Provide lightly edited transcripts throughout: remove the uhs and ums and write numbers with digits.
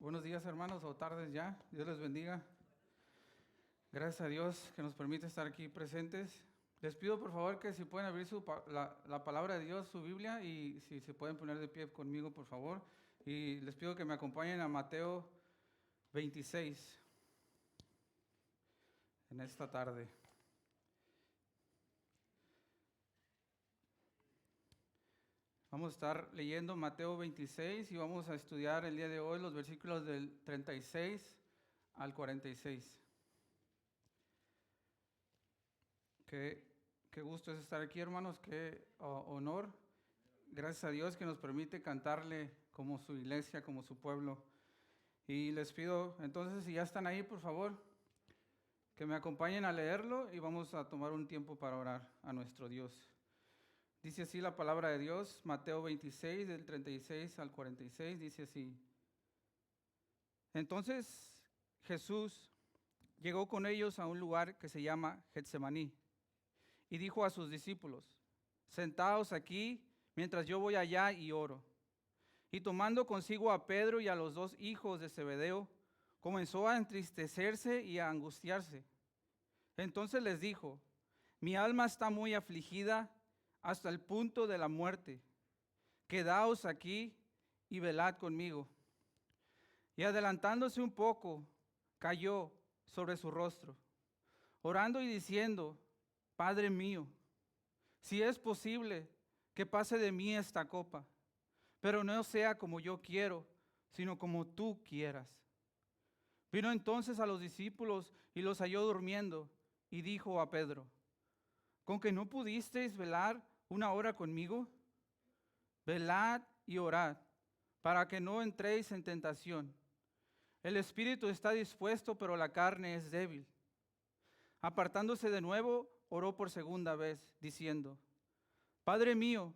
Buenos días, hermanos, o tardes ya. Dios les bendiga. Gracias a Dios que nos permite estar aquí presentes. Les pido por favor que si pueden abrir la palabra de Dios, su Biblia, y si se pueden poner de pie conmigo, por favor. Y les pido que me acompañen a Mateo 26 en esta tarde. Vamos a estar leyendo Mateo 26 y vamos a estudiar el día de hoy los versículos del 36 al 46. Qué gusto es estar aquí, hermanos, qué honor. Gracias a Dios que nos permite cantarle como su iglesia, como su pueblo. Y les pido, entonces, si ya están ahí, por favor, que me acompañen a leerlo y vamos a tomar un tiempo para orar a nuestro Dios. Dice así la palabra de Dios, Mateo 26, del 36 al 46, dice así. Entonces Jesús llegó con ellos a un lugar que se llama Getsemaní y dijo a sus discípulos, sentaos aquí mientras yo voy allá y oro. Y tomando consigo a Pedro y a los dos hijos de Zebedeo, comenzó a entristecerse y a angustiarse. Entonces les dijo, mi alma está muy afligida hasta el punto de la muerte. Quedaos aquí y velad conmigo. Y adelantándose un poco, cayó sobre su rostro, orando y diciendo, Padre mío, si es posible que pase de mí esta copa, pero no sea como yo quiero, sino como tú quieras. Vino entonces a los discípulos y los halló durmiendo, y dijo a Pedro, ¿con que no pudisteis velar una hora conmigo? Velad y orad, para que no entréis en tentación. El espíritu está dispuesto, pero la carne es débil. Apartándose de nuevo, oró por segunda vez, diciendo, Padre mío,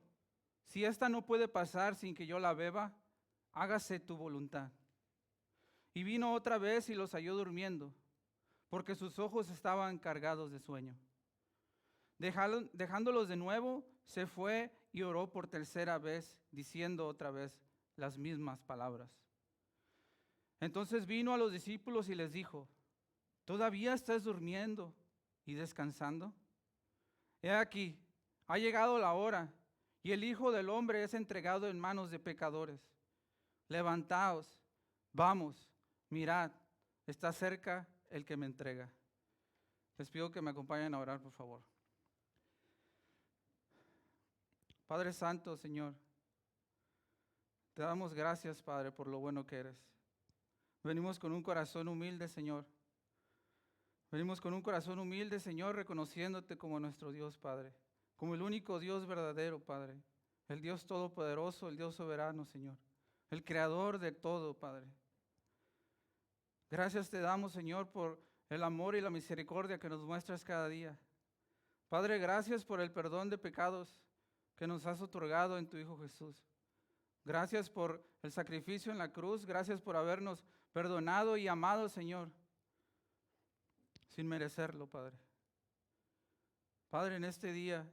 si esta no puede pasar sin que yo la beba, hágase tu voluntad. Y vino otra vez y los halló durmiendo, porque sus ojos estaban cargados de sueño. Dejándolos de nuevo, se fue y oró por tercera vez, diciendo otra vez las mismas palabras. Entonces vino a los discípulos y les dijo, ¿todavía estás durmiendo y descansando? He aquí, ha llegado la hora, y el Hijo del Hombre es entregado en manos de pecadores. Levantaos, vamos, mirad, está cerca el que me entrega. Les pido que me acompañen a orar, por favor. Padre Santo, Señor, te damos gracias, Padre, por lo bueno que eres. Venimos con un corazón humilde, Señor. Venimos con un corazón humilde, Señor, reconociéndote como nuestro Dios, Padre. Como el único Dios verdadero, Padre. El Dios todopoderoso, el Dios soberano, Señor. El creador de todo, Padre. Gracias te damos, Señor, por el amor y la misericordia que nos muestras cada día. Padre, gracias por el perdón de pecados que nos has otorgado en tu Hijo Jesús. Gracias por el sacrificio en la cruz. Gracias por habernos perdonado y amado, Señor, sin merecerlo, Padre. Padre, en este día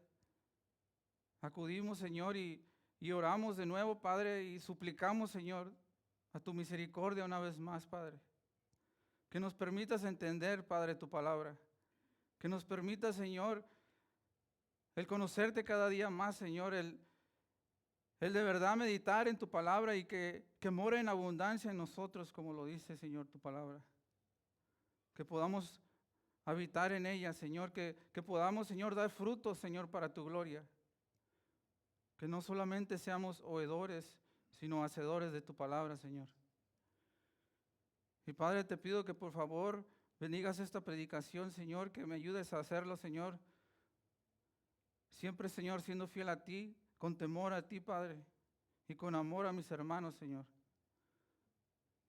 acudimos, Señor, y oramos de nuevo, Padre, y suplicamos, Señor, a tu misericordia una vez más, Padre. Que nos permitas entender, Padre, tu palabra. Que nos permitas, Señor, el conocerte cada día más, Señor, el de verdad meditar en tu palabra y que more en abundancia en nosotros, como lo dice, Señor, tu palabra. Que podamos habitar en ella, Señor, que podamos, Señor, dar frutos, Señor, para tu gloria. Que no solamente seamos oidores, sino hacedores de tu palabra, Señor. Y Padre, te pido que por favor bendigas esta predicación, Señor, que me ayudes a hacerlo, Señor. Siempre, Señor, siendo fiel a ti, con temor a ti, Padre, y con amor a mis hermanos, Señor.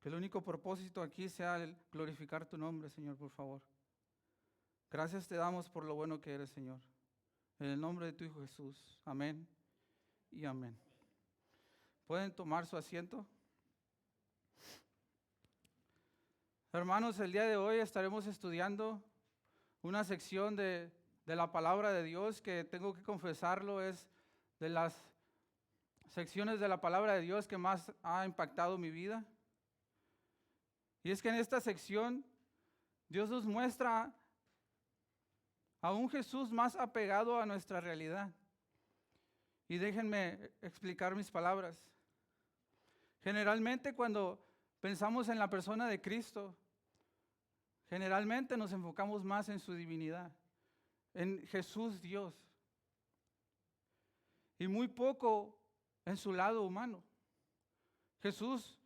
Que el único propósito aquí sea el glorificar tu nombre, Señor, por favor. Gracias te damos por lo bueno que eres, Señor. En el nombre de tu Hijo Jesús. Amén y amén. ¿Pueden tomar su asiento? Hermanos, el día de hoy estaremos estudiando una sección de la palabra de Dios que tengo que confesarlo, es de las secciones de la palabra de Dios que más ha impactado mi vida. Y es que en esta sección Dios nos muestra a un Jesús más apegado a nuestra realidad. Y déjenme explicar mis palabras. Generalmente cuando pensamos en la persona de Cristo, generalmente nos enfocamos más en su divinidad, en Jesús Dios, y muy poco en su lado humano. Jesús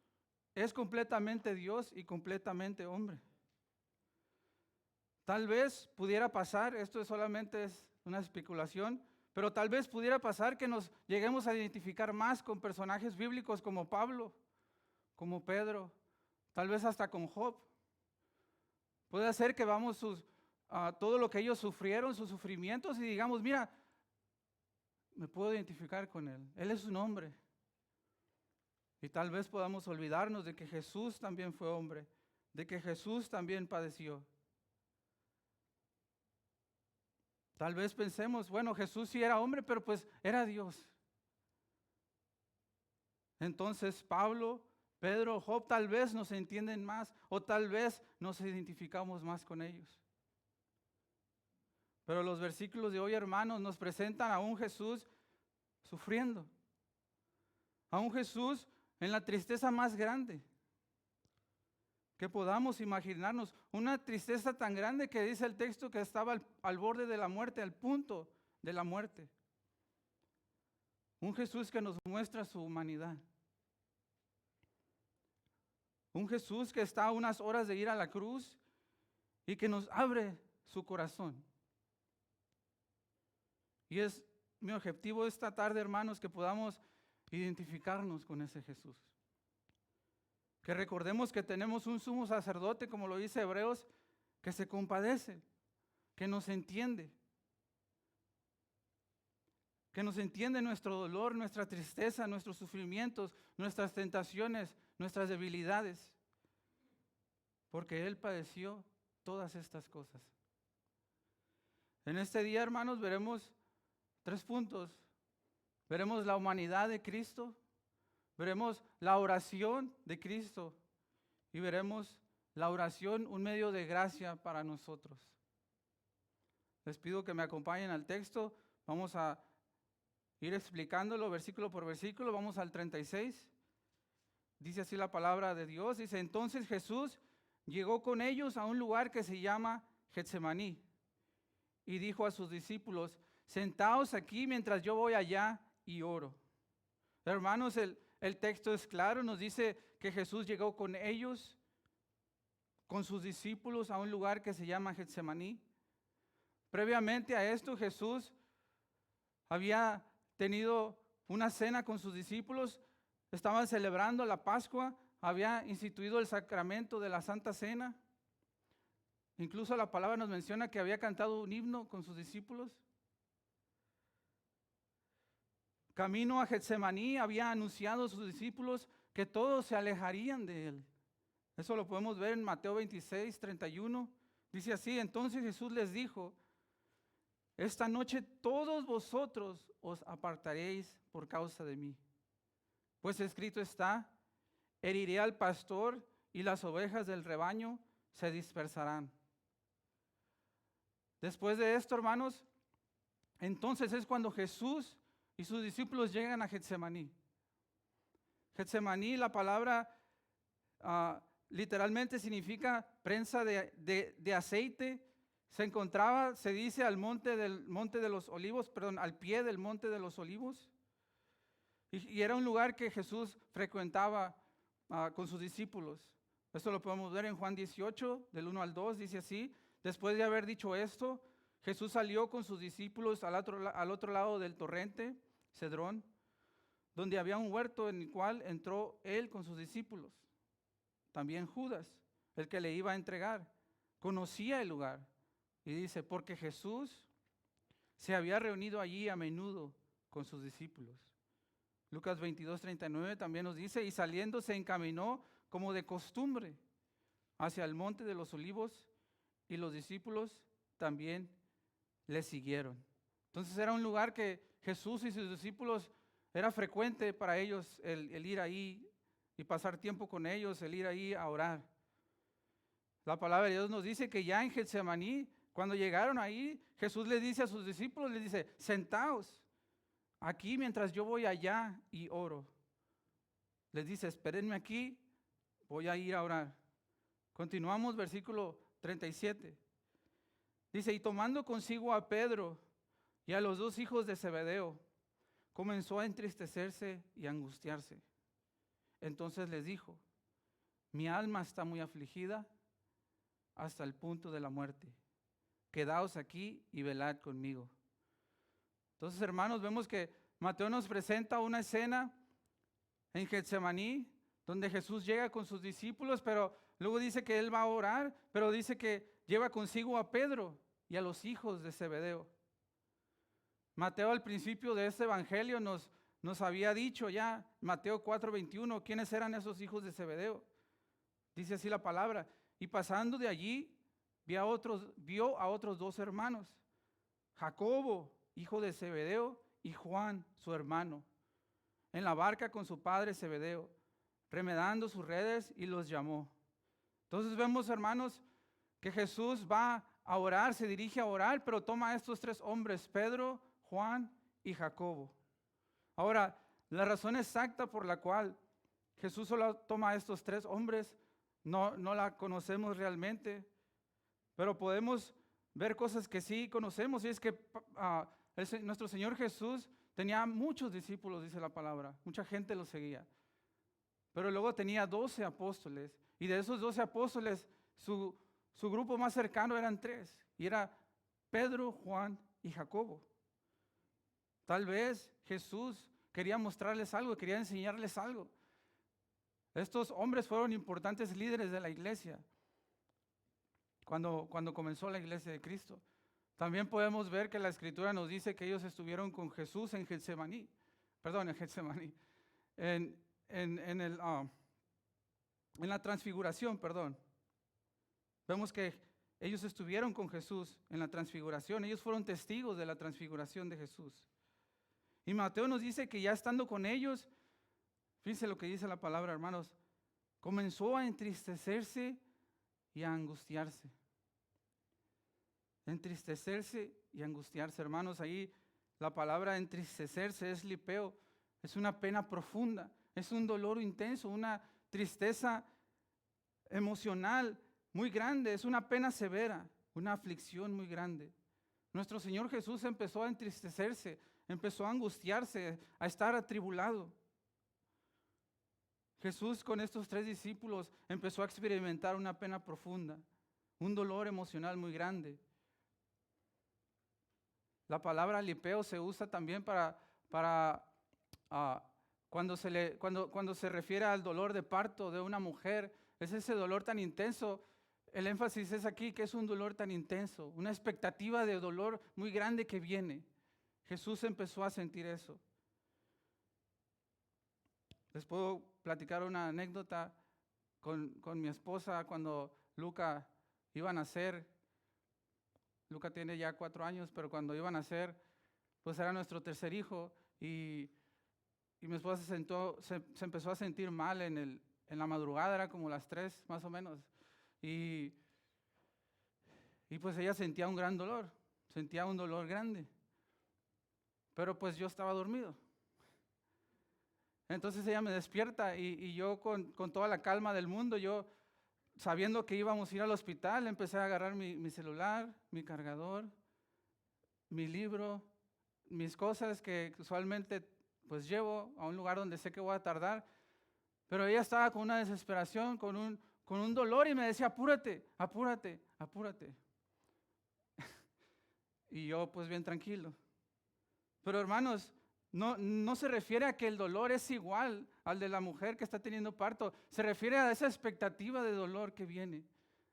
es completamente Dios y completamente hombre. Tal vez pudiera pasar, esto solamente es una especulación, pero tal vez pudiera pasar que nos lleguemos a identificar más con personajes bíblicos como Pablo, como Pedro, tal vez hasta con Job. Puede ser que vamos todo lo que ellos sufrieron, sus sufrimientos, y digamos, mira, me puedo identificar con él. Él es un hombre. Y tal vez podamos olvidarnos de que Jesús también fue hombre, de que Jesús también padeció. Tal vez pensemos, bueno, Jesús sí era hombre, pero pues era Dios. Entonces Pablo, Pedro, Job tal vez nos entienden más o tal vez nos identificamos más con ellos. Pero los versículos de hoy, hermanos, nos presentan a un Jesús sufriendo, a un Jesús en la tristeza más grande que podamos imaginarnos, una tristeza tan grande que dice el texto que estaba al borde de la muerte, al punto de la muerte. Un Jesús que nos muestra su humanidad. Un Jesús que está a unas horas de ir a la cruz y que nos abre su corazón. Y es mi objetivo esta tarde, hermanos, que podamos identificarnos con ese Jesús. Que recordemos que tenemos un sumo sacerdote, como lo dice Hebreos, que se compadece, que nos entiende nuestro dolor, nuestra tristeza, nuestros sufrimientos, nuestras tentaciones, nuestras debilidades, porque Él padeció todas estas cosas. En este día, hermanos, veremos 3 puntos. Veremos la humanidad de Cristo, veremos la oración de Cristo y veremos la oración, un medio de gracia para nosotros. Les pido que me acompañen al texto. Vamos a ir explicándolo versículo por versículo. Vamos al 36. Dice así la palabra de Dios. Dice, entonces Jesús llegó con ellos a un lugar que se llama Getsemaní y dijo a sus discípulos, sentaos aquí mientras yo voy allá y oro. Hermanos, el texto es claro, nos dice que Jesús llegó con ellos, con sus discípulos, a un lugar que se llama Getsemaní. Previamente a esto, Jesús había tenido una cena con sus discípulos, estaban celebrando la Pascua, había instituido el sacramento de la Santa Cena. Incluso la palabra nos menciona que había cantado un himno con sus discípulos. Camino a Getsemaní había anunciado a sus discípulos que todos se alejarían de él. Eso lo podemos ver en Mateo 26, 31. Dice así, entonces Jesús les dijo, esta noche todos vosotros os apartaréis por causa de mí. Pues escrito está, heriré al pastor y las ovejas del rebaño se dispersarán. Después de esto, hermanos, entonces es cuando Jesús y sus discípulos llegan a Getsemaní. Getsemaní, la palabra literalmente significa prensa de aceite. Se encontraba, se dice, al pie del monte de los olivos. Y era un lugar que Jesús frecuentaba con sus discípulos. Esto lo podemos ver en Juan 18, del 1 al 2, dice así. Después de haber dicho esto, Jesús salió con sus discípulos al otro lado del torrente, Cedrón, donde había un huerto en el cual entró él con sus discípulos. También Judas, el que le iba a entregar, conocía el lugar. Y dice, porque Jesús se había reunido allí a menudo con sus discípulos. Lucas 22, 39 también nos dice, y saliendo se encaminó como de costumbre hacia el monte de los olivos, y los discípulos también le siguieron. Entonces era un lugar que Jesús y sus discípulos, era frecuente para ellos el ir ahí y pasar tiempo con ellos, el ir ahí a orar. La palabra de Dios nos dice que ya en Getsemaní, cuando llegaron ahí, Jesús les dice a sus discípulos, les dice, sentaos aquí mientras yo voy allá y oro. Les dice, espérenme aquí, voy a ir a orar. Continuamos, versículo 37. Dice, y tomando consigo a Pedro y a los 2 hijos de Zebedeo, comenzó a entristecerse y a angustiarse. Entonces les dijo, mi alma está muy afligida hasta el punto de la muerte. Quedaos aquí y velad conmigo. Entonces, hermanos, vemos que Mateo nos presenta una escena en Getsemaní, donde Jesús llega con sus discípulos, pero luego dice que Él va a orar, pero dice que lleva consigo a Pedro y a los hijos de Zebedeo. Mateo al principio de este evangelio nos había dicho ya, Mateo 4:21, quiénes eran esos hijos de Zebedeo. Dice así la palabra, y pasando de allí, vio a otros 2 hermanos, Jacobo, hijo de Zebedeo, y Juan, su hermano, en la barca con su padre Zebedeo, remedando sus redes, y los llamó. Entonces vemos, hermanos, que Jesús va a orar, se dirige a orar, pero toma a estos 3 hombres, Pedro, Juan y Jacobo. Ahora, la razón exacta por la cual Jesús solo toma a estos 3 hombres, no la conocemos realmente, pero podemos ver cosas que sí conocemos, y es que nuestro Señor Jesús tenía muchos discípulos, dice la palabra, mucha gente lo seguía, pero luego tenía 12 apóstoles, y de esos 12 apóstoles, su grupo más cercano eran 3, y era Pedro, Juan y Jacobo. Tal vez Jesús quería mostrarles algo, quería enseñarles algo. Estos hombres fueron importantes líderes de la iglesia cuando comenzó la iglesia de Cristo. También podemos ver que la Escritura nos dice que ellos estuvieron con Jesús en Getsemaní, en la transfiguración, Vemos que ellos estuvieron con Jesús en la transfiguración, ellos fueron testigos de la transfiguración de Jesús. Y Mateo nos dice que ya estando con ellos, fíjense lo que dice la palabra, hermanos, comenzó a entristecerse y a angustiarse. Entristecerse y angustiarse, hermanos, ahí la palabra entristecerse es lipeo, es una pena profunda, es un dolor intenso, una tristeza emocional muy grande, es una pena severa, una aflicción muy grande. Nuestro Señor Jesús empezó a entristecerse, empezó a angustiarse, a estar atribulado. Jesús con estos 3 discípulos empezó a experimentar una pena profunda, un dolor emocional muy grande. La palabra lipeo se usa también para cuando se refiere al dolor de parto de una mujer. Es ese dolor tan intenso. El énfasis es aquí que es un dolor tan intenso, una expectativa de dolor muy grande que viene. Jesús empezó a sentir eso. Les puedo platicar una anécdota con mi esposa cuando Luca iba a nacer. Luca tiene ya 4 años, pero cuando iba a nacer, pues era nuestro tercer hijo, y mi esposa se empezó a sentir mal en la madrugada, era como las 3 más o menos, y pues ella sentía un gran dolor, sentía un dolor grande, pero pues yo estaba dormido. Entonces ella me despierta y yo con toda la calma del mundo, yo sabiendo que íbamos a ir al hospital, empecé a agarrar mi celular, mi cargador, mi libro, mis cosas que usualmente pues llevo a un lugar donde sé que voy a tardar, pero ella estaba con una desesperación, con un dolor, y me decía, apúrate, apúrate, apúrate. Y yo pues bien tranquilo. Pero hermanos, no se refiere a que el dolor es igual al de la mujer que está teniendo parto. Se refiere a esa expectativa de dolor que viene.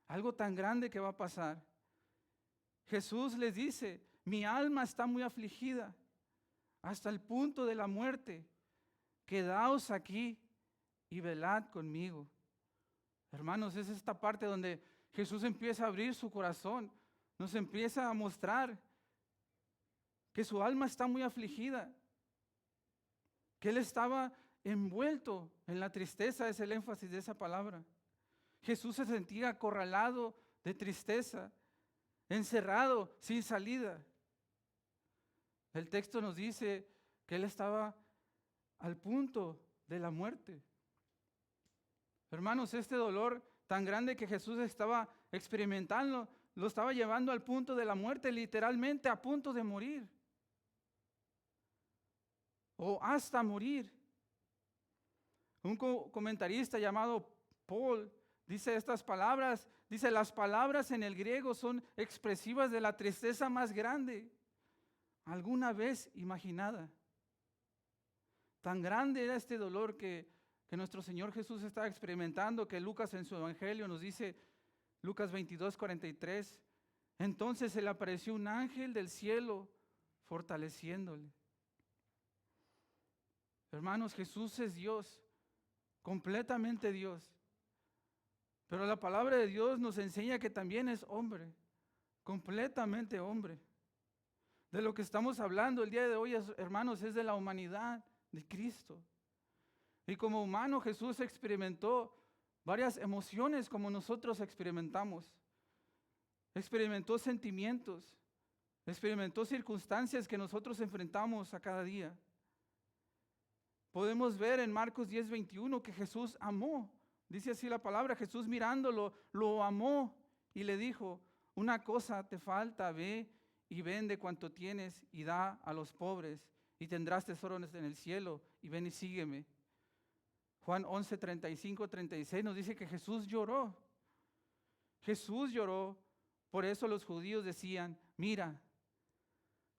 Algo tan grande que va a pasar. Jesús les dice, mi alma está muy afligida hasta el punto de la muerte. Quedaos aquí y velad conmigo. Hermanos, es esta parte donde Jesús empieza a abrir su corazón. Nos empieza a mostrar que su alma está muy afligida, que Él estaba envuelto en la tristeza, es el énfasis de esa palabra. Jesús se sentía acorralado de tristeza, encerrado, sin salida. El texto nos dice que Él estaba al punto de la muerte. Hermanos, este dolor tan grande que Jesús estaba experimentando, lo estaba llevando al punto de la muerte, literalmente a punto de morir. O hasta morir. Un comentarista llamado Paul dice estas palabras, dice, las palabras en el griego son expresivas de la tristeza más grande alguna vez imaginada. Tan grande era este dolor que nuestro Señor Jesús estaba experimentando, que Lucas en su evangelio nos dice, Lucas 22:43, entonces se le apareció un ángel del cielo fortaleciéndole. Hermanos, Jesús es Dios, completamente Dios. Pero la palabra de Dios nos enseña que también es hombre, completamente hombre. De lo que estamos hablando el día de hoy, hermanos, es de la humanidad de Cristo. Y como humano Jesús experimentó varias emociones como nosotros experimentamos. Experimentó sentimientos, experimentó circunstancias que nosotros enfrentamos a cada día. Podemos ver en Marcos 10:21 que Jesús amó. Dice así la palabra, Jesús mirándolo, lo amó y le dijo, una cosa te falta, ve y vende cuanto tienes y da a los pobres y tendrás tesoros en el cielo y ven y sígueme. Juan 11:35-36 nos dice que Jesús lloró. Jesús lloró, por eso los judíos decían, mira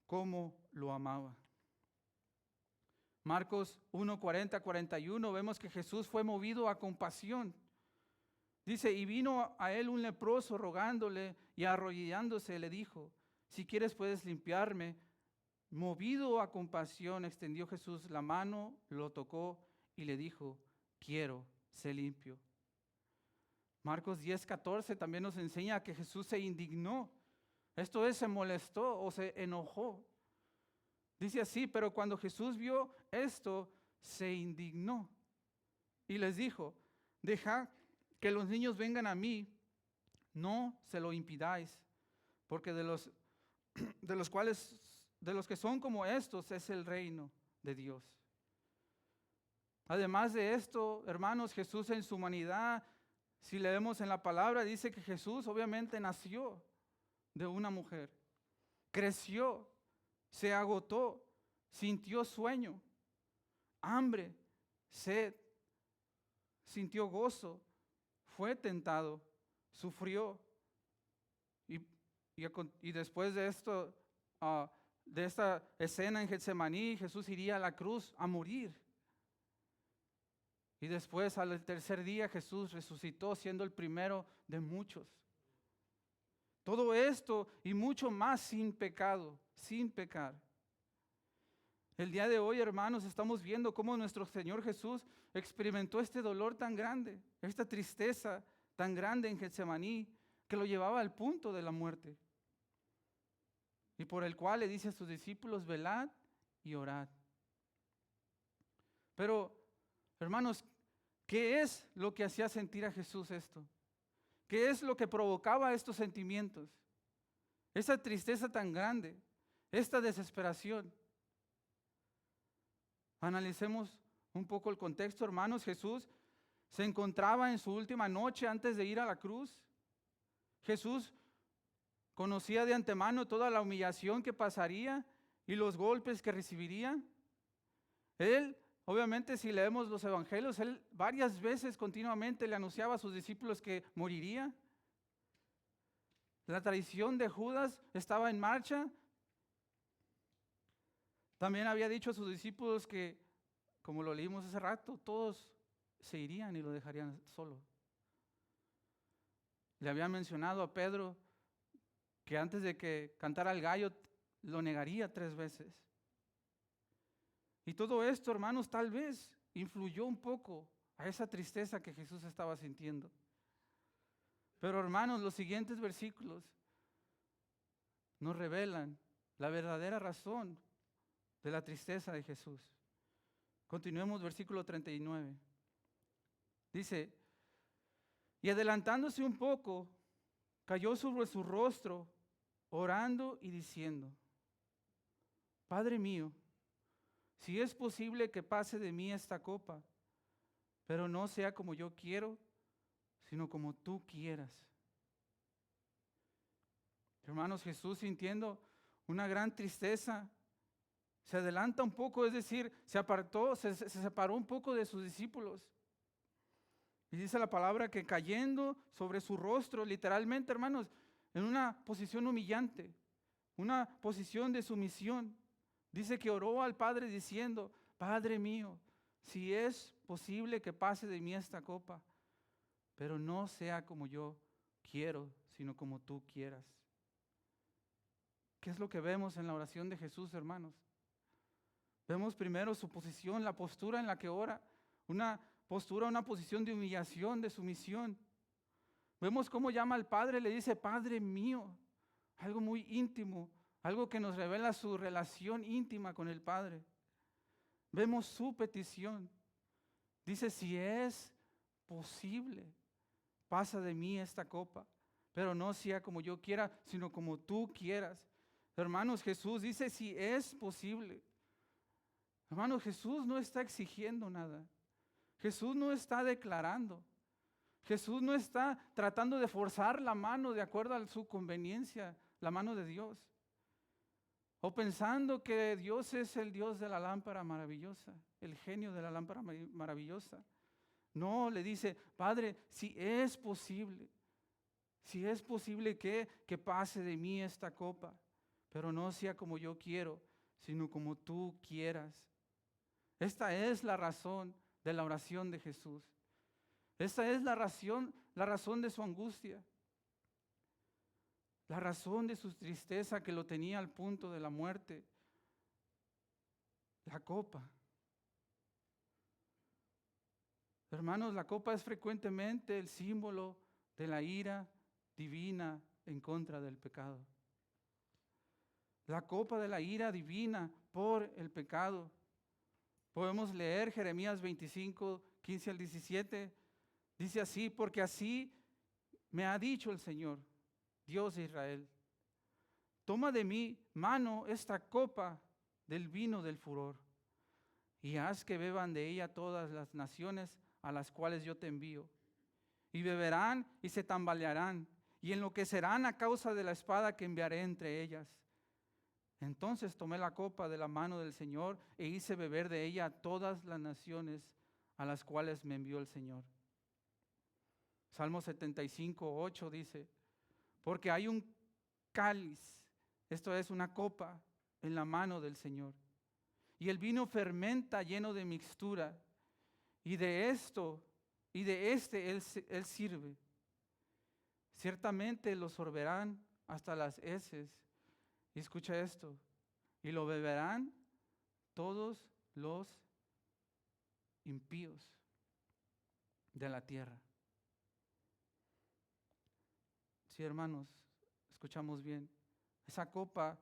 cómo lo amaba. Marcos 1:40-41 vemos que Jesús fue movido a compasión. Dice, y vino a él un leproso rogándole y arrodillándose le dijo, si quieres puedes limpiarme. Movido a compasión extendió Jesús la mano, lo tocó y le dijo, quiero, sé limpio. Marcos 10:14 también nos enseña que Jesús se indignó. Esto es, se molestó o se enojó. Dice así, pero cuando Jesús vio esto, se indignó y les dijo, dejad que los niños vengan a mí, no se lo impidáis, porque de los que son como estos es el reino de Dios. Además de esto, hermanos, Jesús en su humanidad, si leemos en la palabra, dice que Jesús obviamente nació de una mujer, creció, se agotó, sintió sueño, hambre, sed, sintió gozo, fue tentado, sufrió. Y después de esto, de esta escena en Getsemaní, Jesús iría a la cruz a morir. Y después, al tercer día, Jesús resucitó siendo el primero de muchos. Todo esto y mucho más sin pecado, sin pecar. El día de hoy, hermanos, estamos viendo cómo nuestro Señor Jesús experimentó este dolor tan grande, esta tristeza tan grande en Getsemaní, que lo llevaba al punto de la muerte. Y por el cual le dice a sus discípulos, velad y orad. Pero, hermanos, ¿qué es lo que hacía sentir a Jesús esto? ¿Qué es lo que provocaba estos sentimientos? Esa tristeza tan grande, esta desesperación. Analicemos un poco el contexto, hermanos. Jesús se encontraba en su última noche antes de ir a la cruz. Jesús conocía de antemano toda la humillación que pasaría y los golpes que recibiría. Él, obviamente, si leemos los evangelios, él varias veces continuamente le anunciaba a sus discípulos que moriría. La traición de Judas estaba en marcha. También había dicho a sus discípulos que, como lo leímos hace rato, todos se irían y lo dejarían solo. Le había mencionado a Pedro que antes de que cantara el gallo lo negaría 3 veces. Y todo esto, hermanos, tal vez influyó un poco a esa tristeza que Jesús estaba sintiendo. Pero, hermanos, los siguientes versículos nos revelan la verdadera razón de la tristeza de Jesús. Continuemos versículo 39. Dice, Y adelantándose un poco, cayó sobre su rostro, orando y diciendo: Padre mío, si es posible que pase de mí esta copa, pero no sea como yo quiero, sino como tú quieras. Hermanos, Jesús, sintiendo una gran tristeza, se adelanta un poco, es decir, se apartó, se separó un poco de sus discípulos. Y dice la palabra que cayendo sobre su rostro, literalmente, hermanos, en una posición humillante, una posición de sumisión, dice que oró al Padre diciendo: Padre mío, si es posible que pase de mí esta copa, pero no sea como yo quiero, sino como tú quieras. ¿Qué es lo que vemos en la oración de Jesús, hermanos? Vemos primero su posición, la postura en la que ora, una postura, una posición de humillación, de sumisión. Vemos cómo llama al Padre, le dice: Padre mío, algo muy íntimo, algo que nos revela su relación íntima con el Padre. Vemos su petición. Dice: si es posible, pasa de mí esta copa, pero no sea como yo quiera, sino como tú quieras. Hermanos, Jesús dice: si es posible. Hermanos, Jesús no está exigiendo nada. Jesús no está declarando. Jesús no está tratando de forzar la mano de acuerdo a su conveniencia, la mano de Dios. O pensando que Dios es el Dios de la lámpara maravillosa, el genio de la lámpara maravillosa. No, le dice: Padre, si es posible que pase de mí esta copa, pero no sea como yo quiero, sino como tú quieras. Esta es la razón de la oración de Jesús. Esta es la razón de su angustia, la razón de su tristeza que lo tenía al punto de la muerte. La copa. Hermanos, la copa es frecuentemente el símbolo de la ira divina en contra del pecado. La copa de la ira divina por el pecado. Podemos leer Jeremías 25, 15 al 17. Dice así: porque así me ha dicho el Señor, Dios de Israel: toma de mi mano esta copa del vino del furor, y haz que beban de ella todas las naciones a las cuales yo te envío. Y beberán y se tambalearán, y enloquecerán a causa de la espada que enviaré entre ellas. Entonces tomé la copa de la mano del Señor e hice beber de ella a todas las naciones a las cuales me envió el Señor. Salmo 75, 8 dice: porque hay un cáliz, esto es una copa, en la mano del Señor, y el vino fermenta lleno de mixtura, y de este él sirve. Ciertamente lo sorberán hasta las heces. Y escucha esto: y lo beberán todos los impíos de la tierra. Sí, hermanos, escuchamos bien. Esa copa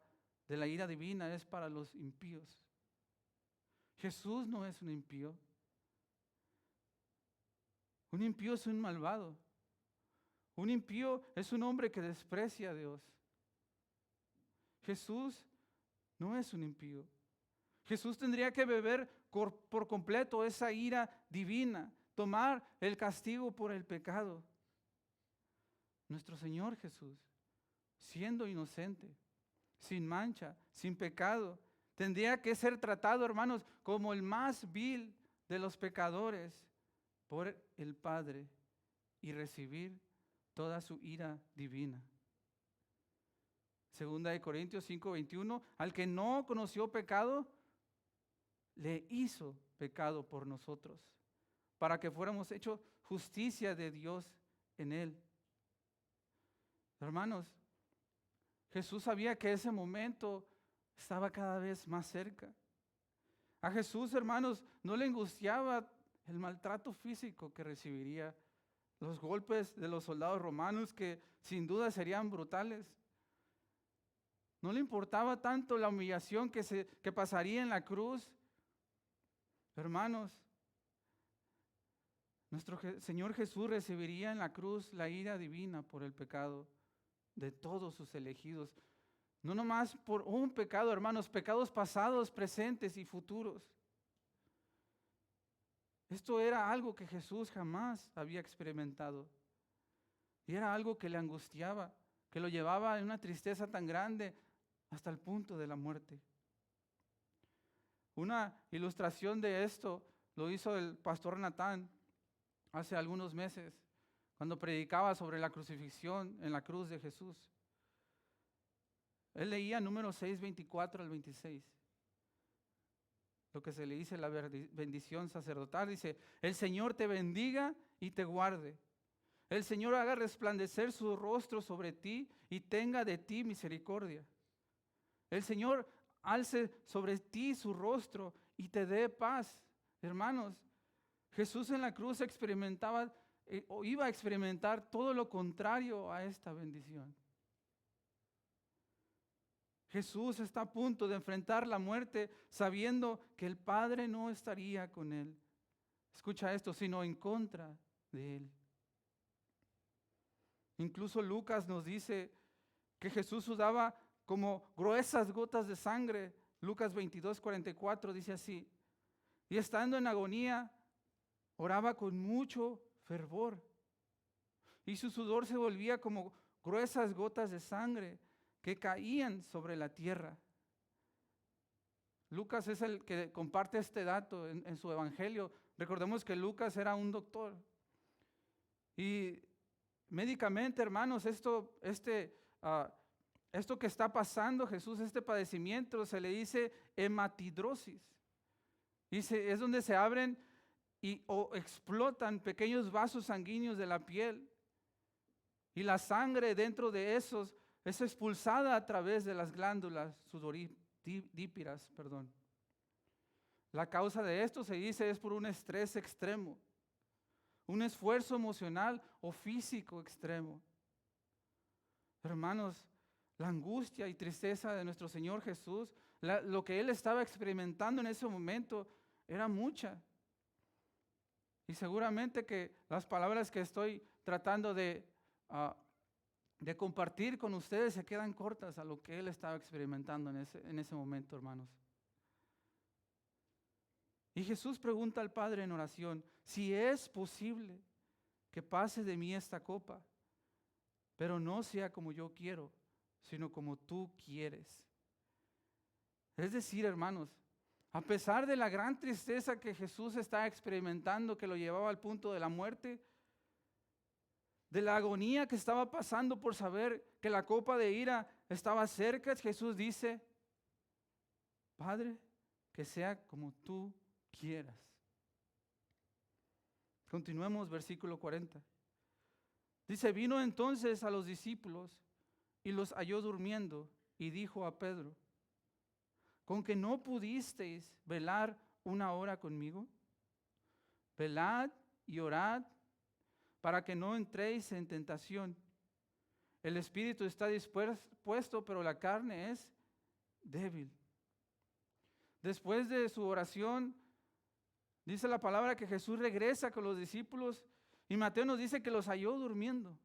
de la ira divina es para los impíos. Jesús no es un impío. Un impío es un malvado. Un impío es un hombre que desprecia a Dios. Jesús no es un impío. Jesús tendría que beber por completo esa ira divina, tomar el castigo por el pecado. Nuestro Señor Jesús, siendo inocente, sin mancha, sin pecado, tendría que ser tratado, hermanos, como el más vil de los pecadores por el Padre y recibir toda su ira divina. Segunda de Corintios 5:21, al que no conoció pecado, le hizo pecado por nosotros, para que fuéramos hechos justicia de Dios en él. Hermanos, Jesús sabía que ese momento estaba cada vez más cerca. A Jesús, hermanos, no le angustiaba el maltrato físico que recibiría, los golpes de los soldados romanos que sin duda serían brutales. No le importaba tanto la humillación que pasaría en la cruz. Hermanos, Señor Jesús recibiría en la cruz la ira divina por el pecado de todos sus elegidos. No nomás por un pecado, hermanos, pecados pasados, presentes y futuros. Esto era algo que Jesús jamás había experimentado. Y era algo que le angustiaba, que lo llevaba en una tristeza tan grande hasta el punto de la muerte. Una ilustración de esto lo hizo el pastor Natán hace algunos meses, cuando predicaba sobre la crucifixión en la cruz de Jesús. Él leía Números 6, 24 al 26. Lo que se le dice la bendición sacerdotal. Dice: el Señor te bendiga y te guarde. El Señor haga resplandecer su rostro sobre ti y tenga de ti misericordia. El Señor alce sobre ti su rostro y te dé paz. Hermanos, Jesús en la cruz experimentaba o iba a experimentar todo lo contrario a esta bendición. Jesús está a punto de enfrentar la muerte sabiendo que el Padre no estaría con él. Escucha esto, sino en contra de él. Incluso Lucas nos dice que Jesús sudaba como gruesas gotas de sangre. Lucas 22, 44 dice así: y estando en agonía, oraba con mucho fervor, y su sudor se volvía como gruesas gotas de sangre que caían sobre la tierra. Lucas es el que comparte este dato en su evangelio. Recordemos que Lucas era un doctor. Y médicamente, hermanos, esto que está pasando Jesús, este padecimiento, se le dice hematidrosis. Es donde se abren o explotan pequeños vasos sanguíneos de la piel. Y la sangre dentro de esos es expulsada a través de las glándulas sudoríparas. La causa de esto, se dice, es por un estrés extremo, un esfuerzo emocional o físico extremo. Hermanos, la angustia y tristeza de nuestro Señor Jesús, lo que Él estaba experimentando en ese momento era mucha. Y seguramente que las palabras que estoy tratando de compartir con ustedes se quedan cortas a lo que Él estaba experimentando en ese momento, hermanos. Y Jesús pregunta al Padre en oración: si es posible que pase de mí esta copa, pero no sea como yo quiero, sino como tú quieres. Es decir, hermanos, a pesar de la gran tristeza que Jesús está experimentando, que lo llevaba al punto de la muerte, de la agonía que estaba pasando por saber que la copa de ira estaba cerca, Jesús dice: Padre, que sea como tú quieras. Continuemos, versículo 40. Dice: vino entonces a los discípulos y los halló durmiendo, y dijo a Pedro: ¿con que no pudisteis velar una hora conmigo? Velad y orad para que no entréis en tentación. El espíritu está dispuesto, pero la carne es débil. Después de su oración, dice la palabra que Jesús regresa con los discípulos, y Mateo nos dice que los halló durmiendo.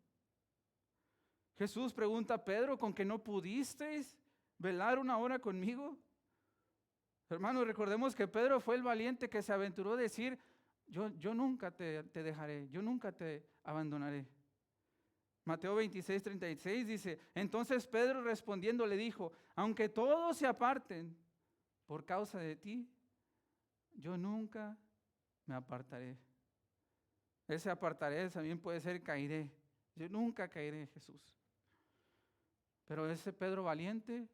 Jesús pregunta a Pedro: ¿con que no pudisteis velar una hora conmigo? Hermanos, recordemos que Pedro fue el valiente que se aventuró a decir: yo nunca te dejaré, yo nunca te abandonaré. Mateo 26, 36 dice: entonces Pedro respondiendo le dijo: aunque todos se aparten por causa de ti, yo nunca me apartaré. Ese apartaré también puede ser caeré. Yo nunca caeré, Jesús. Pero ese Pedro valiente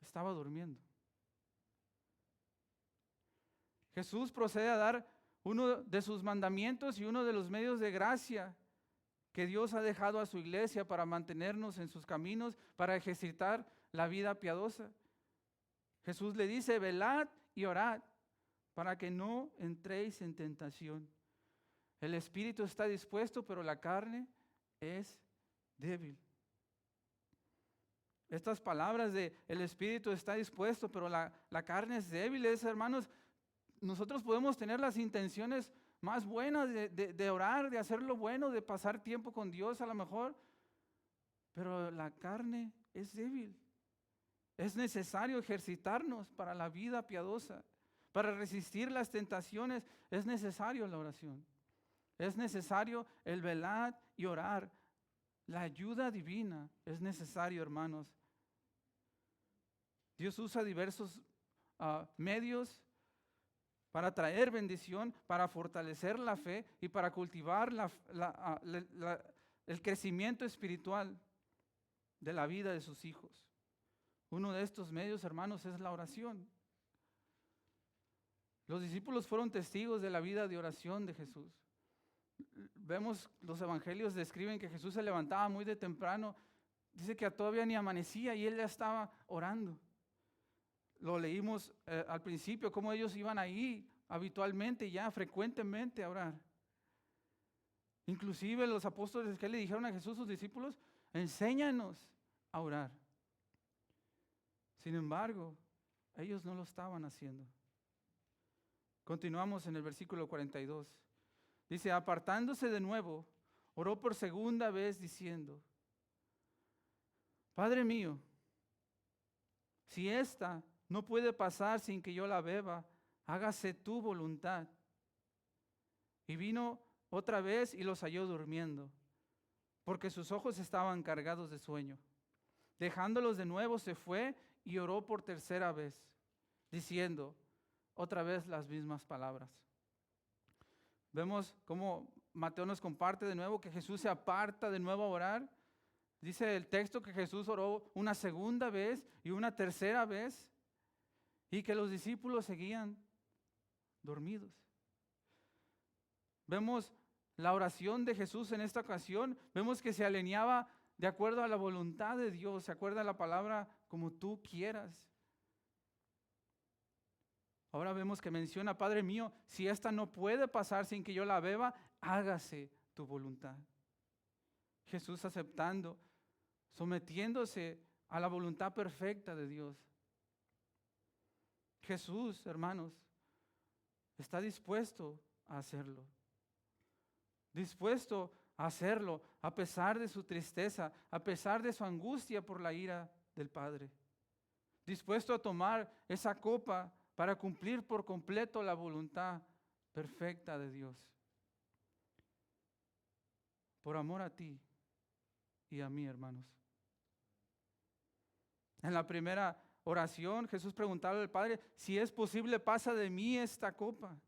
estaba durmiendo. Jesús procede a dar uno de sus mandamientos y uno de los medios de gracia que Dios ha dejado a su iglesia para mantenernos en sus caminos, para ejercitar la vida piadosa. Jesús le dice: velad y orad para que no entréis en tentación. El espíritu está dispuesto, pero la carne es débil. Estas palabras de el espíritu está dispuesto, pero la carne es débil, hermanos, nosotros podemos tener las intenciones más buenas de orar, de hacer lo bueno, de pasar tiempo con Dios a lo mejor, pero la carne es débil. Es necesario ejercitarnos para la vida piadosa. Para resistir las tentaciones es necesario la oración. Es necesario el velar y orar. La ayuda divina es necesario, hermanos. Dios usa diversos medios para traer bendición, para fortalecer la fe y para cultivar el crecimiento espiritual de la vida de sus hijos. Uno de estos medios, hermanos, es la oración. Los discípulos fueron testigos de la vida de oración de Jesús. Vemos, los evangelios describen que Jesús se levantaba muy de temprano. Dice que todavía ni amanecía y él ya estaba orando. Lo leímos al principio, cómo ellos iban ahí habitualmente, ya frecuentemente a orar. Inclusive los apóstoles que le dijeron a Jesús, sus discípulos, enséñanos a orar. Sin embargo, ellos no lo estaban haciendo. Continuamos en el versículo 42. Dice, apartándose de nuevo, oró por segunda vez diciendo, Padre mío, si esta no puede pasar sin que yo la beba, hágase tu voluntad. Y vino otra vez y los halló durmiendo, porque sus ojos estaban cargados de sueño. Dejándolos de nuevo se fue y oró por tercera vez, diciendo otra vez las mismas palabras. Vemos cómo Mateo nos comparte de nuevo que Jesús se aparta de nuevo a orar. Dice el texto que Jesús oró una segunda vez y una tercera vez y que los discípulos seguían dormidos. Vemos la oración de Jesús en esta ocasión, vemos que se alineaba de acuerdo a la voluntad de Dios, se acuerda la palabra como tú quieras. Ahora vemos que menciona, Padre mío, si esta no puede pasar sin que yo la beba, hágase tu voluntad. Jesús aceptando, sometiéndose a la voluntad perfecta de Dios. Jesús, hermanos, está dispuesto a hacerlo. Dispuesto a hacerlo a pesar de su tristeza, a pesar de su angustia por la ira del Padre. Dispuesto a tomar esa copa para cumplir por completo la voluntad perfecta de Dios. Por amor a ti y a mí, hermanos. En la primera oración, Jesús preguntaba al Padre, si es posible, pasa de mí esta copa.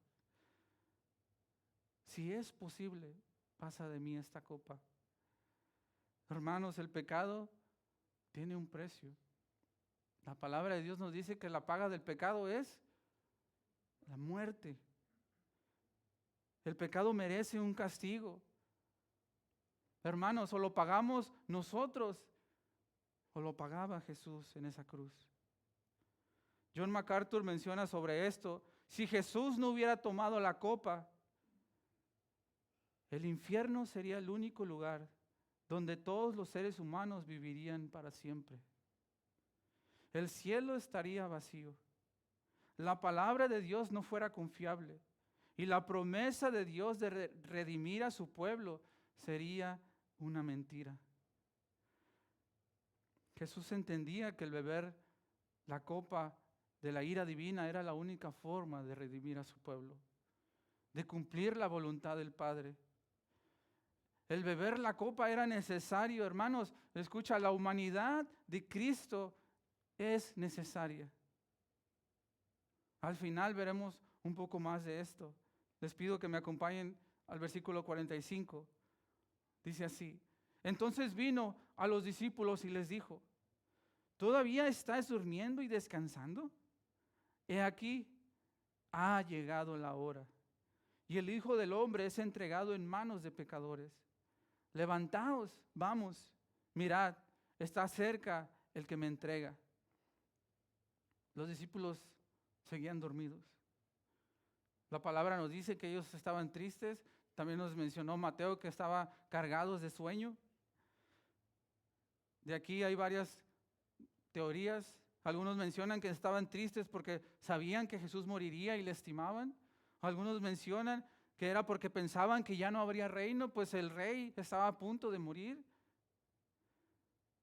Si es posible, pasa de mí esta copa. Hermanos, el pecado tiene un precio. La palabra de Dios nos dice que la paga del pecado es la muerte. El pecado merece un castigo. Hermanos, o lo pagamos nosotros o lo pagaba Jesús en esa cruz. John MacArthur menciona sobre esto, si Jesús no hubiera tomado la copa, el infierno sería el único lugar donde todos los seres humanos vivirían para siempre. El cielo estaría vacío. La palabra de Dios no fuera confiable. Y la promesa de Dios de redimir a su pueblo sería una mentira. Jesús entendía que el beber la copa de la ira divina era la única forma de redimir a su pueblo, de cumplir la voluntad del Padre. El beber la copa era necesario, hermanos. Escucha, la humanidad de Cristo es necesaria. Al final veremos un poco más de esto. Les pido que me acompañen al versículo 45. Dice así, entonces vino a los discípulos y les dijo, ¿todavía estáis durmiendo y descansando? He aquí, ha llegado la hora, y el Hijo del Hombre es entregado en manos de pecadores. Levantaos, vamos, mirad, está cerca el que me entrega. Los discípulos seguían dormidos. La palabra nos dice que ellos estaban tristes. También nos mencionó Mateo que estaban cargados de sueño. De aquí hay varias teorías. Algunos mencionan que estaban tristes porque sabían que Jesús moriría y le estimaban. Algunos mencionan que era porque pensaban que ya no habría reino, pues el rey estaba a punto de morir.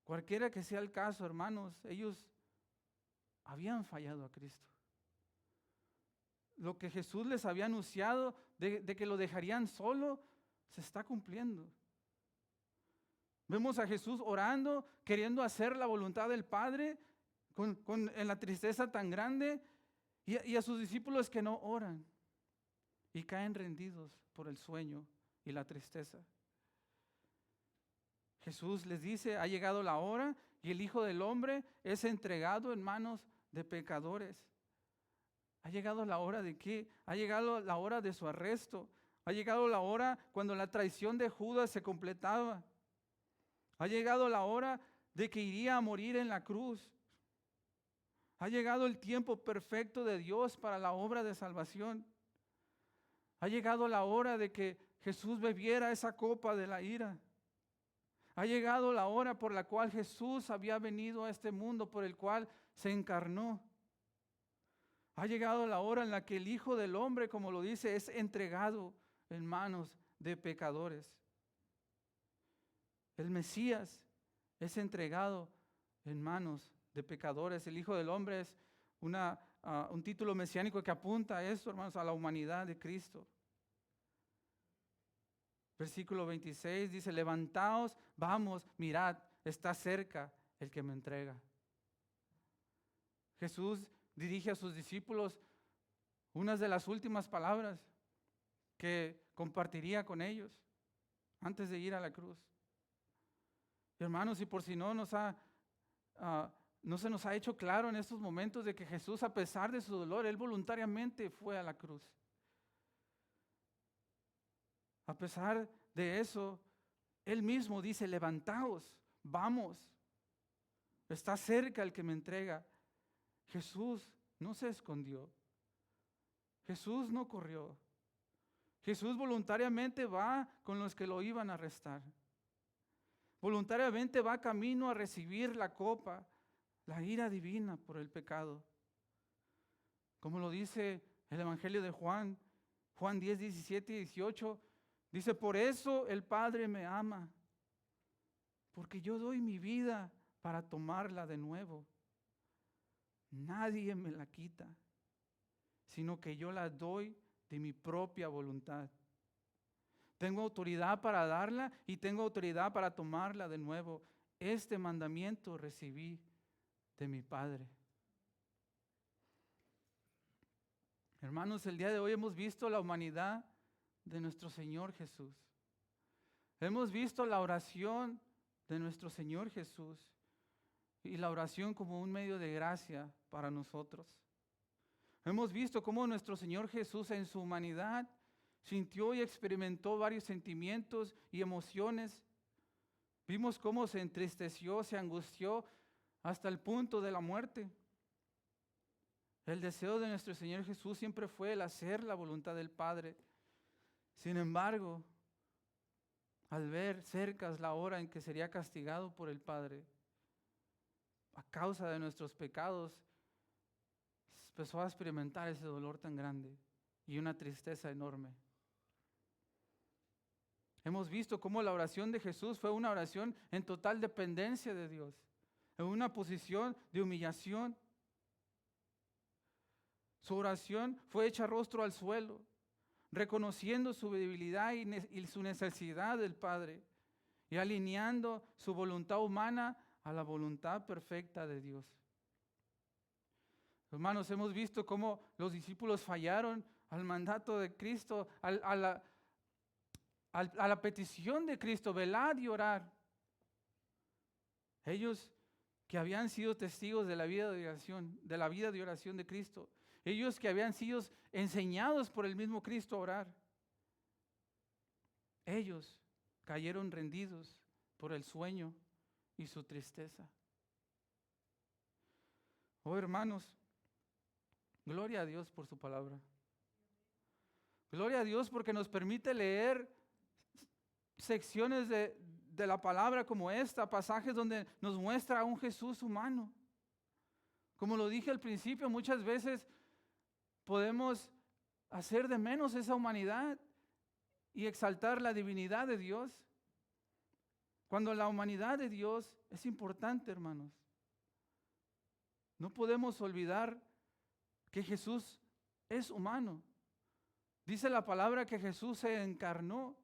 Cualquiera que sea el caso, hermanos, ellos habían fallado a Cristo. Lo que Jesús les había anunciado de que lo dejarían solo, se está cumpliendo. Vemos a Jesús orando, queriendo hacer la voluntad del Padre, en la tristeza tan grande, y a sus discípulos que no oran y caen rendidos por el sueño y la tristeza. Jesús les dice, ha llegado la hora y el Hijo del Hombre es entregado en manos de pecadores. Ha llegado la hora de qué? Ha llegado la hora de su arresto. Ha llegado la hora cuando la traición de Judas se completaba. Ha llegado la hora de que iría a morir en la cruz. Ha llegado el tiempo perfecto de Dios para la obra de salvación. Ha llegado la hora de que Jesús bebiera esa copa de la ira. Ha llegado la hora por la cual Jesús había venido a este mundo, por el cual se encarnó. Ha llegado la hora en la que el Hijo del Hombre, como lo dice, es entregado en manos de pecadores. El Mesías es entregado en manos de pecadores. El Hijo del Hombre es un título mesiánico que apunta a eso, hermanos, a la humanidad de Cristo. Versículo 26 dice, levantaos, vamos, mirad, está cerca el que me entrega. Jesús dirige a sus discípulos unas de las últimas palabras que compartiría con ellos antes de ir a la cruz. Hermanos, y por si no se nos ha hecho claro en estos momentos de que Jesús, a pesar de su dolor, Él voluntariamente fue a la cruz. A pesar de eso, Él mismo dice, levantaos, vamos, está cerca el que me entrega. Jesús no se escondió, Jesús no corrió, Jesús voluntariamente va con los que lo iban a arrestar. Voluntariamente va camino a recibir la copa, la ira divina por el pecado. Como lo dice el Evangelio de Juan 10, 17 y 18, dice, por eso el Padre me ama, porque yo doy mi vida para tomarla de nuevo. Nadie me la quita, sino que yo la doy de mi propia voluntad. Tengo autoridad para darla y tengo autoridad para tomarla de nuevo. Este mandamiento recibí de mi Padre. Hermanos, el día de hoy hemos visto la humanidad de nuestro Señor Jesús. Hemos visto la oración de nuestro Señor Jesús y la oración como un medio de gracia para nosotros. Hemos visto cómo nuestro Señor Jesús en su humanidad sintió y experimentó varios sentimientos y emociones. Vimos cómo se entristeció, se angustió hasta el punto de la muerte. El deseo de nuestro Señor Jesús siempre fue el hacer la voluntad del Padre. Sin embargo, al ver cerca la hora en que sería castigado por el Padre, a causa de nuestros pecados, empezó a experimentar ese dolor tan grande y una tristeza enorme. Hemos visto cómo la oración de Jesús fue una oración en total dependencia de Dios, en una posición de humillación. Su oración fue hecha rostro al suelo, reconociendo su debilidad y su necesidad del Padre y alineando su voluntad humana a la voluntad perfecta de Dios. Hermanos, hemos visto cómo los discípulos fallaron al mandato de Cristo, a la petición de Cristo, velad y orad. Ellos que habían sido testigos de la vida de oración de Cristo, ellos que habían sido enseñados por el mismo Cristo a orar, ellos cayeron rendidos por el sueño y su tristeza. Oh, hermanos, gloria a Dios por su palabra. Gloria a Dios porque nos permite leer secciones de la palabra como esta, pasajes donde nos muestra a un Jesús humano. Como lo dije al principio, muchas veces podemos hacer de menos esa humanidad y exaltar la divinidad de Dios, cuando la humanidad de Dios es importante, hermanos. No podemos olvidar que Jesús es humano. Dice la palabra que Jesús se encarnó.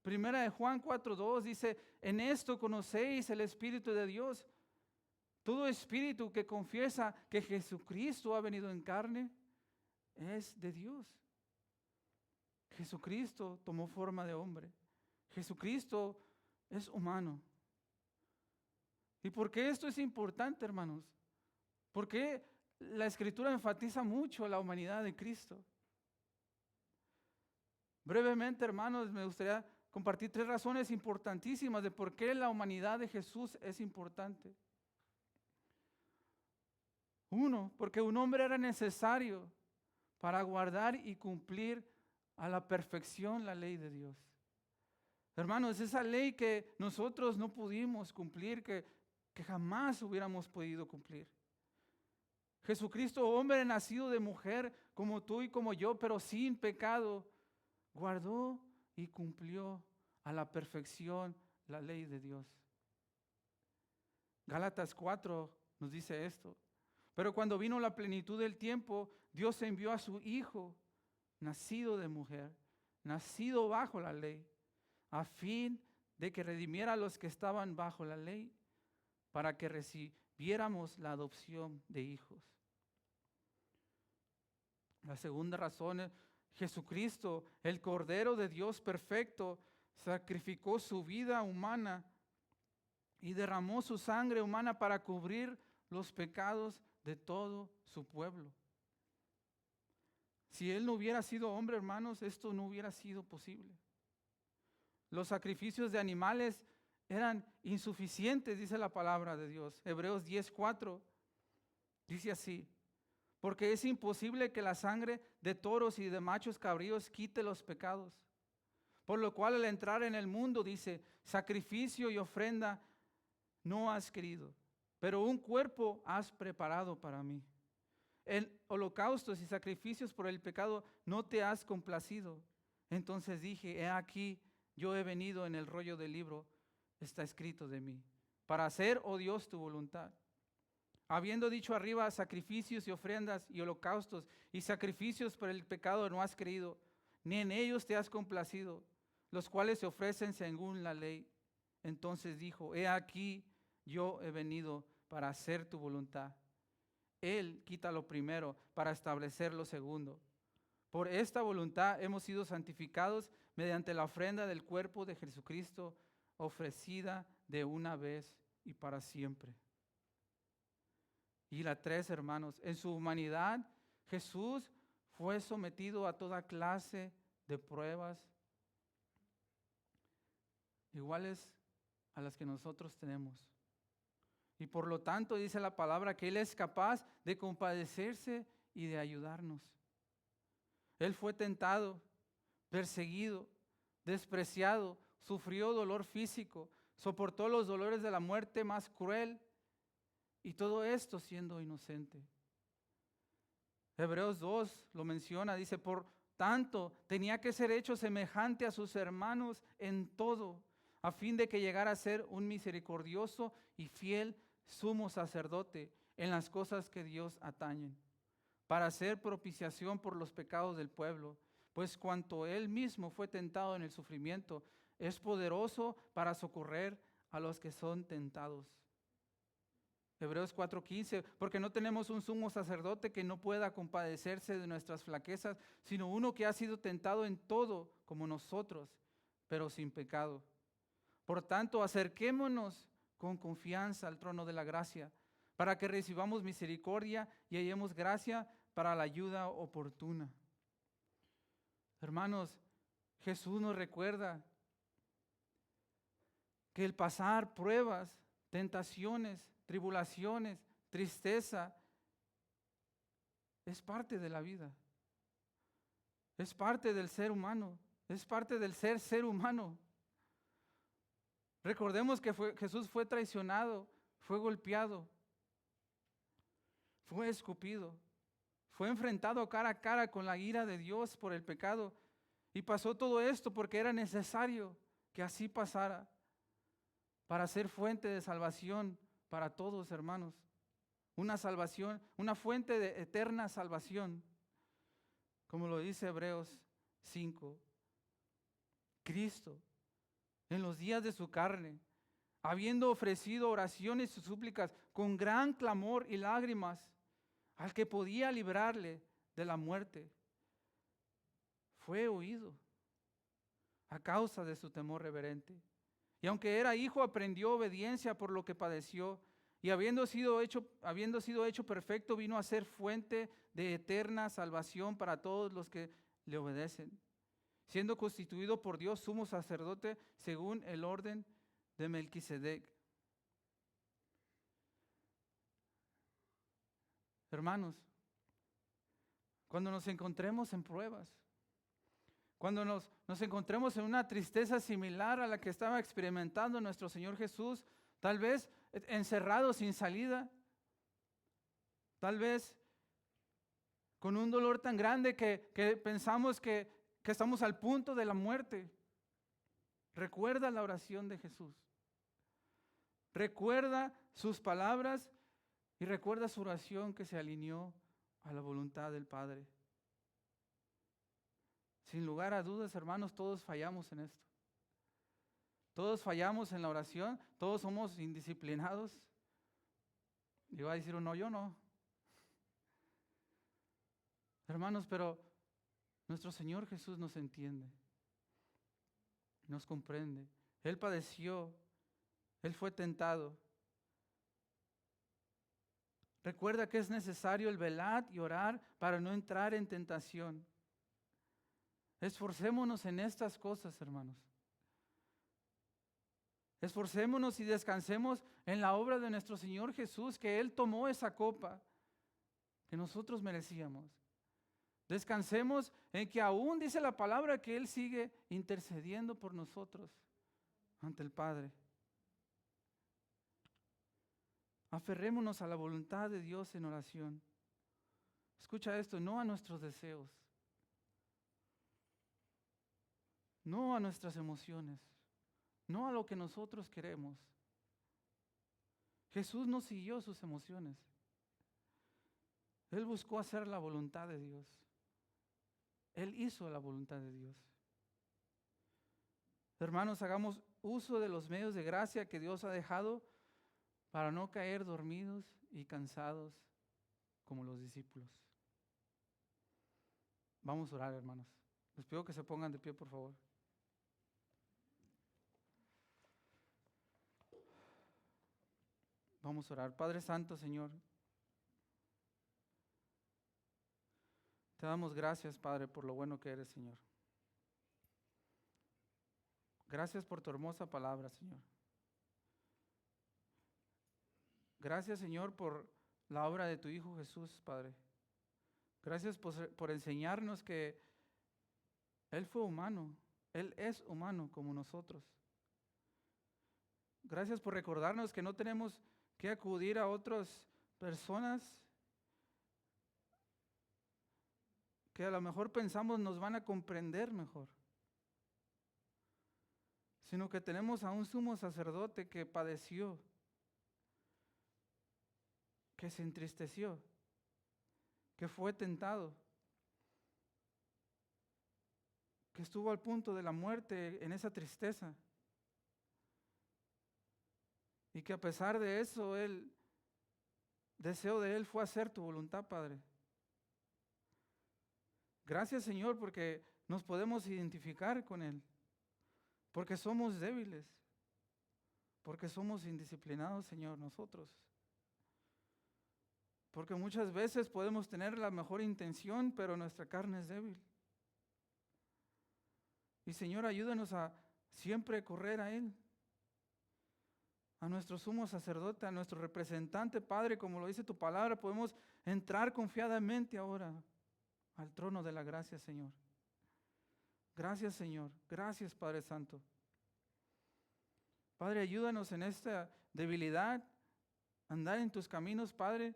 Primera de Juan 4:2 dice, en esto conocéis el Espíritu de Dios. Todo espíritu que confiesa que Jesucristo ha venido en carne es de Dios. Jesucristo tomó forma de hombre. Jesucristo es humano. ¿Y por qué esto es importante, hermanos? Porque la Escritura enfatiza mucho la humanidad de Cristo. Brevemente, hermanos, me gustaría compartir 3 razones importantísimas de por qué la humanidad de Jesús es importante. 1, porque un hombre era necesario para guardar y cumplir a la perfección la ley de Dios. Hermanos, esa ley que nosotros no pudimos cumplir, que jamás hubiéramos podido cumplir. Jesucristo, hombre nacido de mujer, como tú y como yo, pero sin pecado, guardó y cumplió a la perfección la ley de Dios. Gálatas 4 nos dice esto. Pero cuando vino la plenitud del tiempo, Dios envió a su Hijo, nacido de mujer, nacido bajo la ley, a fin de que redimiera a los que estaban bajo la ley, para que recibiéramos la adopción de hijos. La segunda razón es Jesucristo, el Cordero de Dios perfecto, sacrificó su vida humana y derramó su sangre humana para cubrir los pecados de todo su pueblo. Si Él no hubiera sido hombre, hermanos, esto no hubiera sido posible. Los sacrificios de animales eran insuficientes, dice la palabra de Dios. Hebreos 10:4 dice así: porque es imposible que la sangre de toros y de machos cabríos quite los pecados. Por lo cual al entrar en el mundo, dice, sacrificio y ofrenda no has querido, pero un cuerpo has preparado para mí. En holocaustos y sacrificios por el pecado no te has complacido. Entonces dije, he aquí, yo he venido, en el rollo del libro está escrito de mí, para hacer, oh Dios, tu voluntad. Habiendo dicho arriba, sacrificios y ofrendas y holocaustos y sacrificios por el pecado no has querido, ni en ellos te has complacido, los cuales se ofrecen según la ley. Entonces dijo, he aquí, yo he venido para hacer tu voluntad. Él quita lo primero para establecer lo segundo. Por esta voluntad hemos sido santificados mediante la ofrenda del cuerpo de Jesucristo, ofrecida de una vez y para siempre. Y la 3, hermanos, en su humanidad Jesús fue sometido a toda clase de pruebas iguales a las que nosotros tenemos. Y por lo tanto dice la palabra que Él es capaz de compadecerse y de ayudarnos. Él fue tentado, perseguido, despreciado, sufrió dolor físico, soportó los dolores de la muerte más cruel, y todo esto siendo inocente. Hebreos 2 lo menciona, dice, por tanto tenía que ser hecho semejante a sus hermanos en todo, a fin de que llegara a ser un misericordioso y fiel sumo sacerdote en las cosas que Dios atañen, para hacer propiciación por los pecados del pueblo, pues cuanto Él mismo fue tentado en el sufrimiento, es poderoso para socorrer a los que son tentados. Hebreos 4:15, porque no tenemos un sumo sacerdote que no pueda compadecerse de nuestras flaquezas, sino uno que ha sido tentado en todo como nosotros, pero sin pecado. Por tanto, acerquémonos con confianza al trono de la gracia, para que recibamos misericordia y hallemos gracia para la ayuda oportuna. Hermanos, Jesús nos recuerda que el pasar pruebas, tentaciones, tribulaciones, tristeza, es parte de la vida. Es parte del ser humano. Es parte del ser humano. Recordemos que Jesús fue traicionado, fue golpeado, fue escupido, fue enfrentado cara a cara con la ira de Dios por el pecado. Y pasó todo esto porque era necesario que así pasara para ser fuente de salvación para todos, hermanos. Una salvación, una fuente de eterna salvación, como lo dice Hebreos 5. Cristo, en los días de su carne, habiendo ofrecido oraciones y súplicas con gran clamor y lágrimas al que podía librarle de la muerte, fue oído a causa de su temor reverente. Y aunque era hijo, aprendió obediencia por lo que padeció, y habiendo sido hecho perfecto, vino a ser fuente de eterna salvación para todos los que le obedecen, siendo constituido por Dios sumo sacerdote según el orden de Melquisedec. Hermanos, cuando nos encontremos en pruebas, cuando nos encontremos en una tristeza similar a la que estaba experimentando nuestro Señor Jesús, tal vez encerrados sin salida, tal vez con un dolor tan grande que pensamos que estamos al punto de la muerte, recuerda la oración de Jesús. Recuerda sus palabras y recuerda su oración que se alineó a la voluntad del Padre. Sin lugar a dudas, hermanos, todos fallamos en esto. Todos fallamos en la oración, todos somos indisciplinados. Y va a decir uno, yo no. Hermanos, pero nuestro Señor Jesús nos entiende, nos comprende. Él padeció, Él fue tentado. Recuerda que es necesario el velar y orar para no entrar en tentación. Esforcémonos en estas cosas, hermanos. Esforcémonos y descansemos en la obra de nuestro Señor Jesús, que Él tomó esa copa que nosotros merecíamos. Descansemos en que aún dice la palabra que Él sigue intercediendo por nosotros ante el Padre. Aferrémonos a la voluntad de Dios en oración. Escucha esto, no a nuestros deseos, no a nuestras emociones, no a lo que nosotros queremos. Jesús no siguió sus emociones. Él buscó hacer la voluntad de Dios. Él hizo la voluntad de Dios. Hermanos, hagamos uso de los medios de gracia que Dios ha dejado para no caer dormidos y cansados como los discípulos. Vamos a orar, hermanos. Les pido que se pongan de pie, por favor. Vamos a orar. Padre Santo, Señor, te damos gracias, Padre, por lo bueno que eres, Señor. Gracias por tu hermosa palabra, Señor. Gracias, Señor, por la obra de tu Hijo Jesús, Padre. Gracias por enseñarnos que Él fue humano, Él es humano como nosotros. Gracias por recordarnos que no tenemos que acudir a otras personas que a lo mejor pensamos nos van a comprender mejor, sino que tenemos a un sumo sacerdote que padeció, que se entristeció, que fue tentado, que estuvo al punto de la muerte en esa tristeza, y que a pesar de eso, el deseo de Él fue hacer tu voluntad, Padre. Gracias, Señor, porque nos podemos identificar con Él, porque somos débiles, porque somos indisciplinados, Señor, nosotros. Porque muchas veces podemos tener la mejor intención, pero nuestra carne es débil. Y Señor, ayúdanos a siempre correr a Él, a nuestro sumo sacerdote, a nuestro representante, Padre, como lo dice tu palabra, podemos entrar confiadamente ahora al trono de la gracia, Señor. Gracias, Señor. Gracias, Padre Santo. Padre, ayúdanos en esta debilidad, a andar en tus caminos, Padre,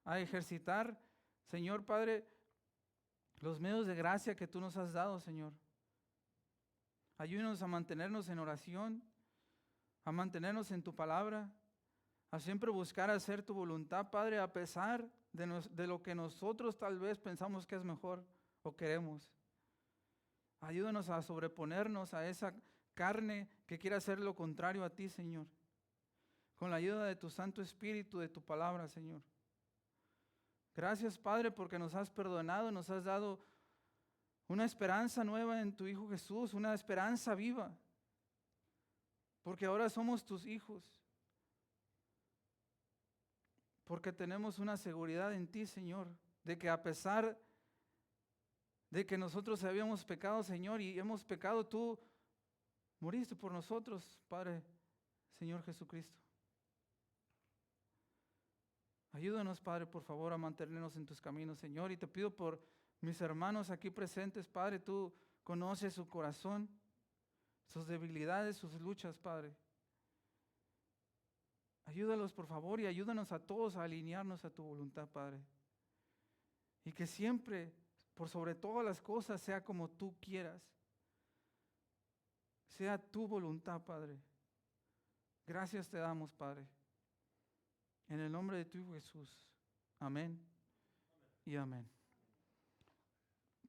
a ejercitar, Señor, Padre, los medios de gracia que tú nos has dado, Señor, Ayúdanos a mantenernos en oración, a mantenernos en tu palabra, a siempre buscar hacer tu voluntad, Padre, a pesar de lo que nosotros tal vez pensamos que es mejor o queremos. Ayúdanos a sobreponernos a esa carne que quiere hacer lo contrario a ti, Señor. Con la ayuda de tu Santo Espíritu, de tu palabra, Señor. Gracias, Padre, porque nos has perdonado, nos has dado una esperanza nueva en tu Hijo Jesús, una esperanza viva. Porque ahora somos tus hijos. Porque tenemos una seguridad en ti, Señor, de que a pesar de que nosotros habíamos pecado, Señor, y hemos pecado, tú moriste por nosotros, Padre, Señor Jesucristo. Ayúdanos, Padre, por favor, a mantenernos en tus caminos, Señor. Y te pido por mis hermanos aquí presentes, Padre, tú conoces su corazón, sus debilidades, sus luchas, Padre. Ayúdalos, por favor, y ayúdanos a todos a alinearnos a tu voluntad, Padre. Y que siempre, por sobre todas las cosas, sea como tú quieras. Sea tu voluntad, Padre. Gracias te damos, Padre. En el nombre de tu Hijo Jesús. Amén y amén.